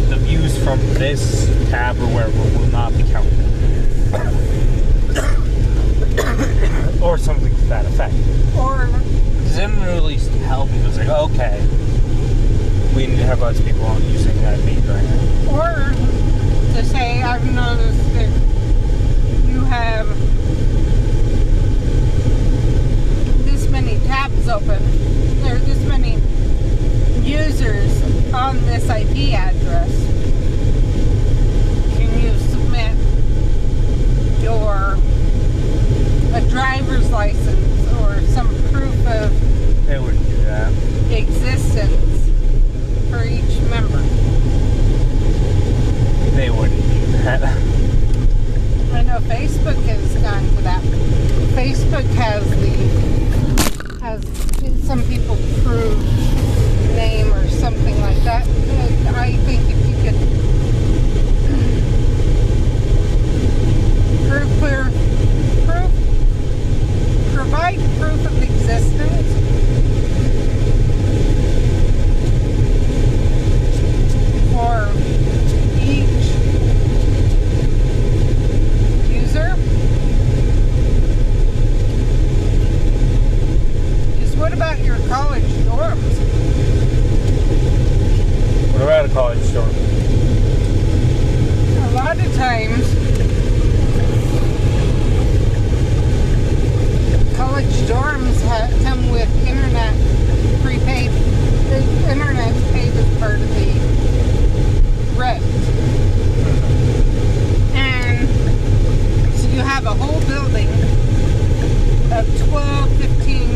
The views from this tab or wherever will not be counted. Or something to that effect. Or Because then it at least help people. It's like, okay, we need to have lots of people on using that IP right now. Or to say, I've noticed that you have this many tabs open, there are this many users on this IP address. Can you submit a driver's license or some proof of They wouldn't do that. existence for each member? They wouldn't do that. I know Facebook has gone to that. Facebook has some people prove name or something like that. I think if you could provide proof of existence for each user. Just what about your college dorms? What about a college store? A lot of times, college dorms come with internet prepaid. The internet's paid as part of the rent. And so you have a whole building of 12, 15,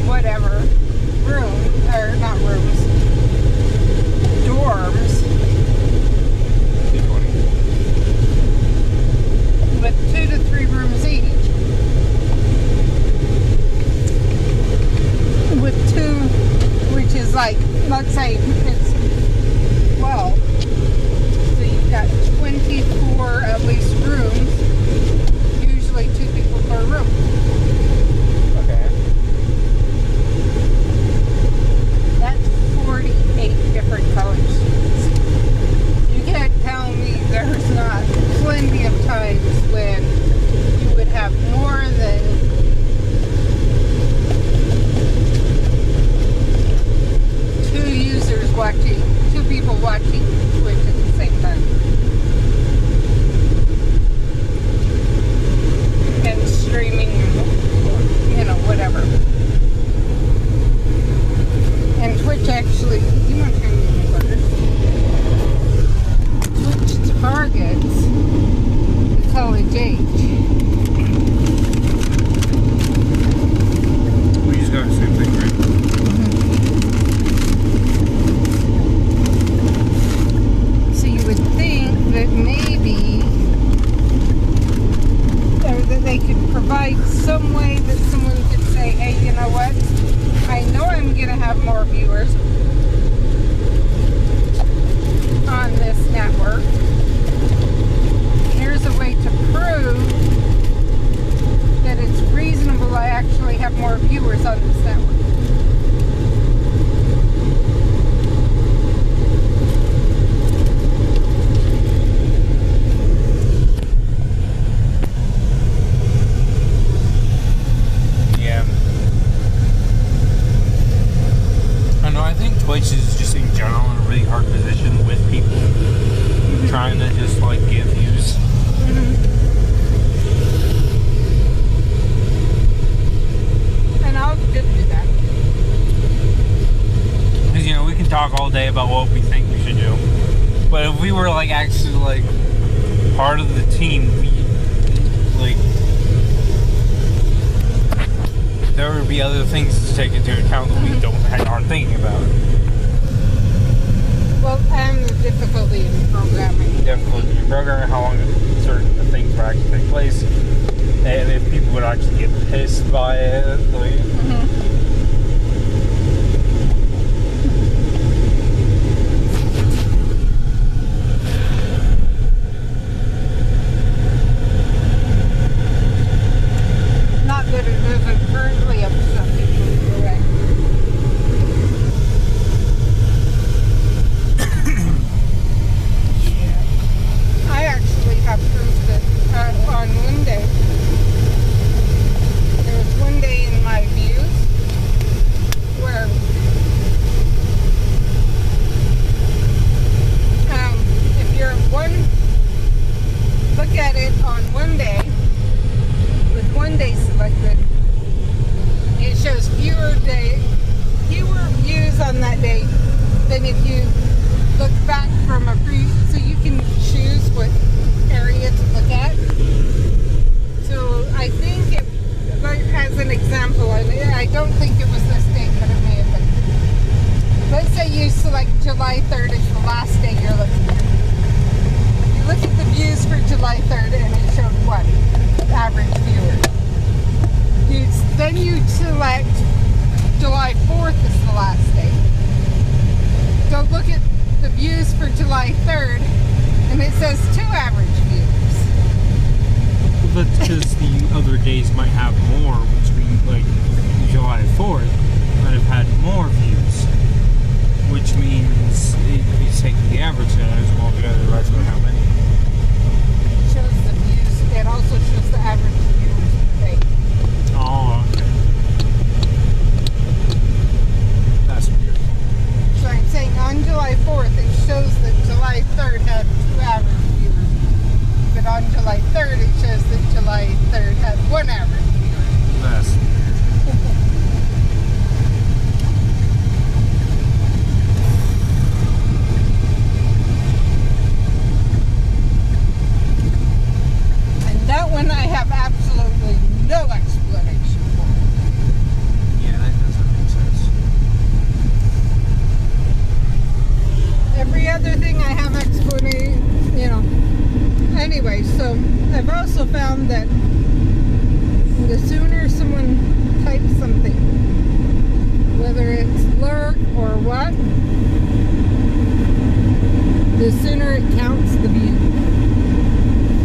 whatever, dorms with 2 to 3 rooms each. With 2, which is like, let's say it's 12. So you've got 24 at least rooms, usually 2 people per room. Okay. That's 48 different college students. You can't tell me there's not plenty of times when you would have more than 2 users watching, 2 people watching Twitch at the same time. And streaming, whatever. And Twitch actually, you want to turn me over? Twitch targets the college age. We just got the same thing, right? So you would think that maybe, or that they could provide some way that someone could say, hey, you know what? I know I'm going to have more viewers on this network. Here's a way to prove that it's reasonable I actually have more viewers on this network. Yeah. I know, I think Twitch is just in general in a really hard position with people trying to just like give views. And I'll just do that. Because, we can talk all day about what we think we should do. But if we were like actually like part of the team, there would be other things to take into account that we aren't thinking about. Well, and the difficulty in programming. Difficulty in programming, how long certain things will actually take place, and if people would actually get pissed by it. Not that it isn't currently upset people, correct? from a so you can choose what area to look at. So I think it, like, as an example, and I don't think it was this date, but it may have been. Let's say you select July 3rd as the last day you're looking at. You look at the views for July 3rd and it showed what? Average viewers. Then you select July 4th as the last day. Go look at the views for July 3rd and it says 2 average viewers. Well, that's because the other days might have more, which means like July 4th might have had more views, which means it's taking the average and it's all together, right? So how many? It shows the views. It also shows the average viewers per day. Oh, okay. That's weird. So I'm saying on July 4th, it shows that July 3rd had 2 average viewers. But on July 3rd, it shows that July 3rd had 1 average viewer. That's weird. And that one I have absolutely no explanation for. Yeah, that doesn't make sense. Every other thing I have explanation, you know. Anyway, so I've also found that the sooner someone types something, whether it's lurk or what, the sooner it counts the view.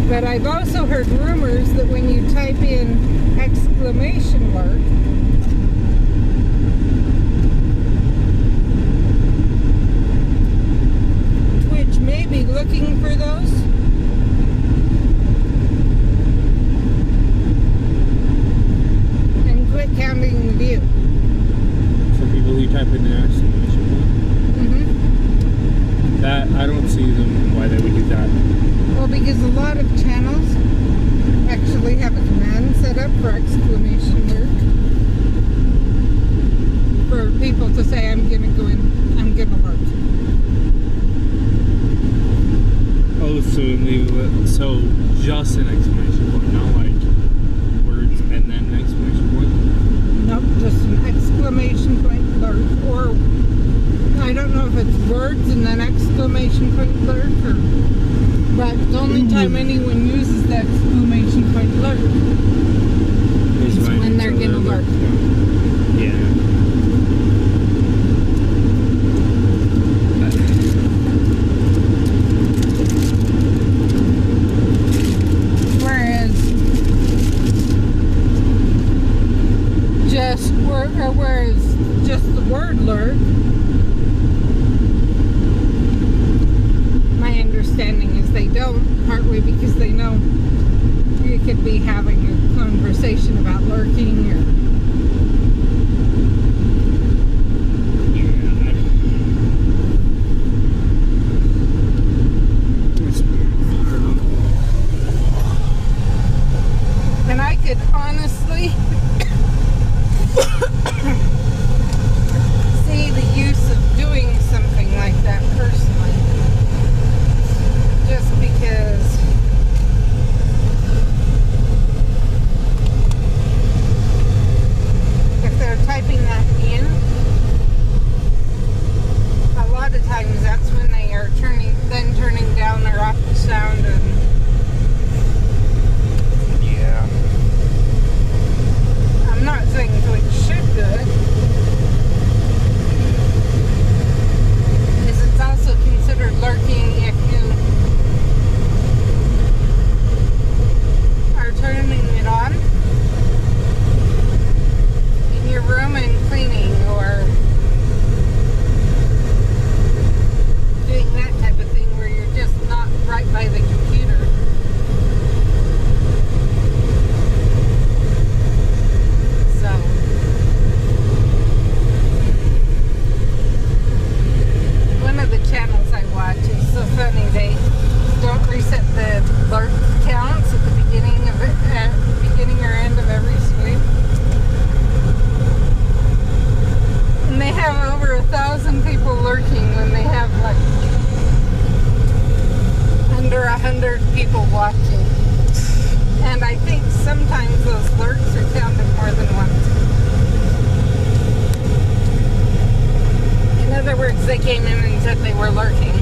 But I've also heard rumors that when you type in exclamation lurk, Twitch may be looking for those. And quit counting the view. For people who type in the exclamation point, that I don't see them why they would do that. Well, because a lot of channels actually have a command set up for exclamation lurk. For people to say, I'm gonna go in, I'm gonna lurk. Oh, so just an exclamation point, not like words and then an exclamation point. Nope, just an exclamation point lurk. Or I don't know if it's words and then exclamation point lurk, or, but the only time anyone uses the exclamation point lurk is when they're gonna lurk. Yeah. Whereas just the word lurk, my understanding is they don't, partly because they know you could be having a conversation about lurking or 100 people watching. And I think sometimes those lurks are counted more than once. In other words, they came in and said they were lurking.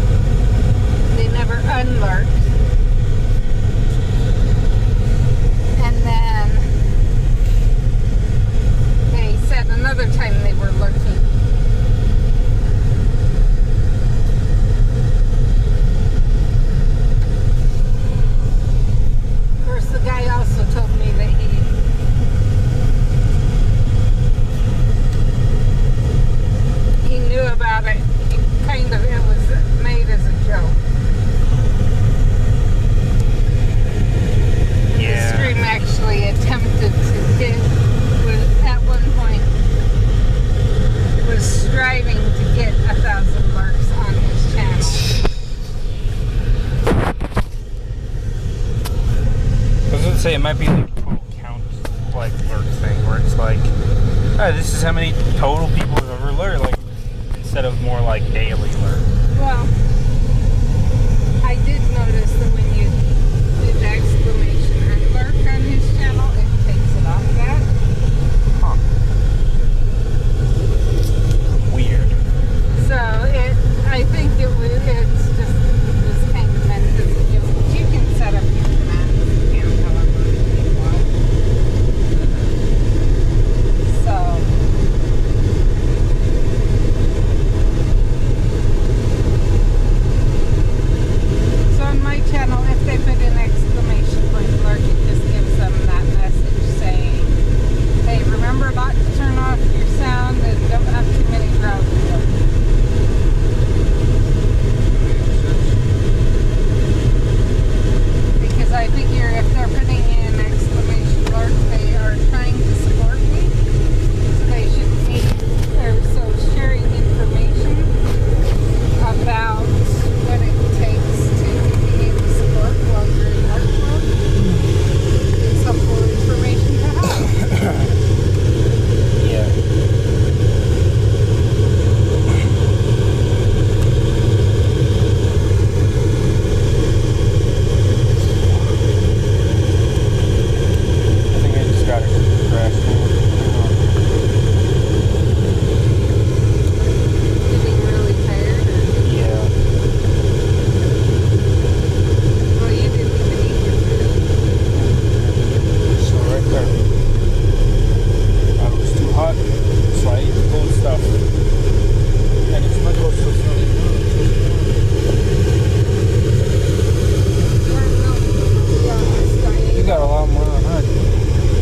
They never unlurked. And then they said another time they were lurking. Of course, the guy also told me that he knew about it. It was made as a joke. The stream actually attempted to hit, at one point, was striving to get 1,000 marks on his channel. I was gonna say it might be like a total count like lurk thing where it's like, oh, this is how many total people have ever lurked, like instead of more like daily lurk. Well, I did notice that when you did the exclamation and lurk on his channel, it takes it off that. Huh. Weird. So I think it's just kind of meant as a joke. You can set up your commands and however you want. So. So on my channel, if they put an exclamation point lurk, it just gives them that message saying, hey, remember not to turn off your sound and don't have too many browsers open. Because I figure if they're putting in exclamation lurk, they are trying to support me. So they should sharing information about what it takes to continue to support while you're in work mode. It's helpful information to have. Yeah. I think I just got a crash. Getting really tired. Yeah. Well, you didn't even eat your food. So right there. It was too hot, so I ate the cold stuff. And it's my cold stuff. You got a lot more than I do.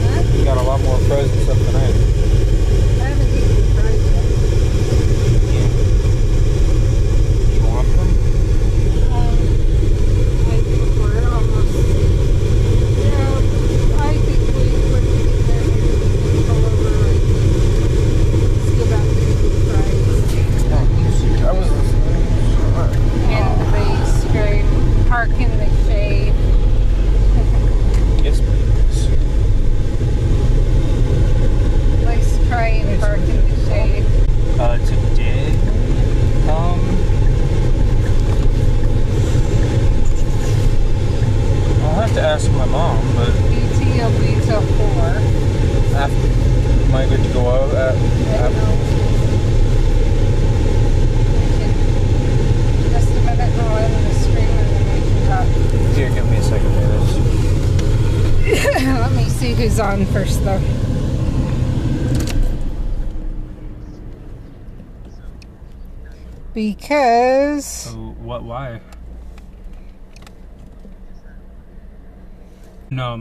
Huh? You got a lot more frozen stuff than I do. I haven't eaten the fries yet. Yeah. You want them? I think we're almost. Yeah, I think when we get there, maybe we can pull over and skip out to the fries. I was listening. And the stream, park in the shade. Yes, please. Let's try and park in the shade. Today, I'll have to ask my mom, but BT will be till 4. after, am I good to go out at? Just a minute and I'll end the stream and then we can talk. Here, give me a second, Davis. Let me see who's on first though. Because What? Why? No,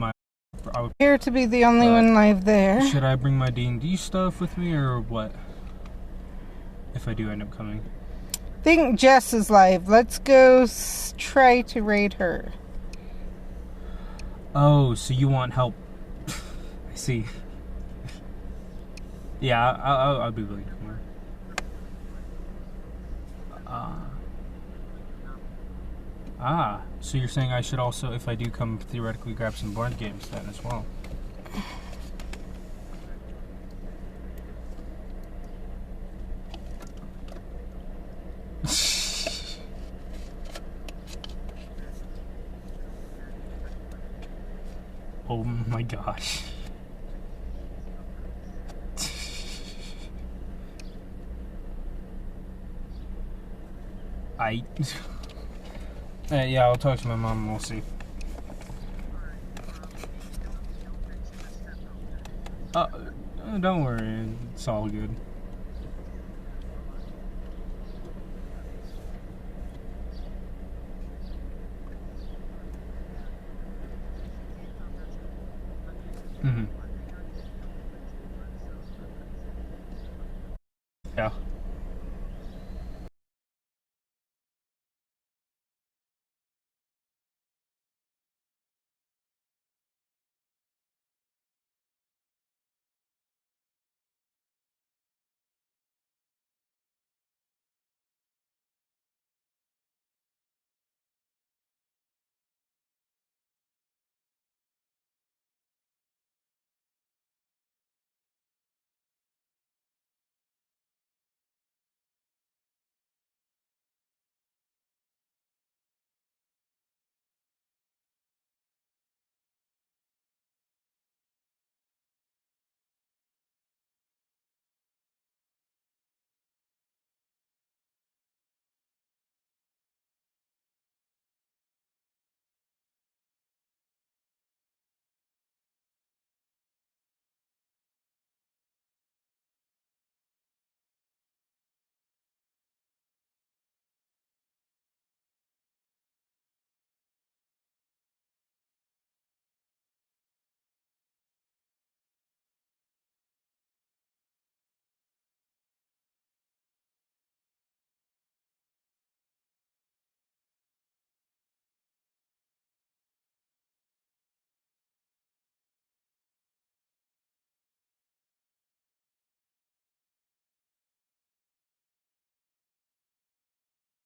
I would. appear to be the only one live there. Should I bring my D&D stuff with me, or what? If I do end up coming. I think Jess is live. Let's go try to raid her. Oh, so you want help? I see. Yeah, I'll be willing to come over. So you're saying I should also, if I do come, theoretically grab some board games then as well. Oh my gosh. Yeah, I'll talk to my mom and we'll see. Don't worry, it's all good.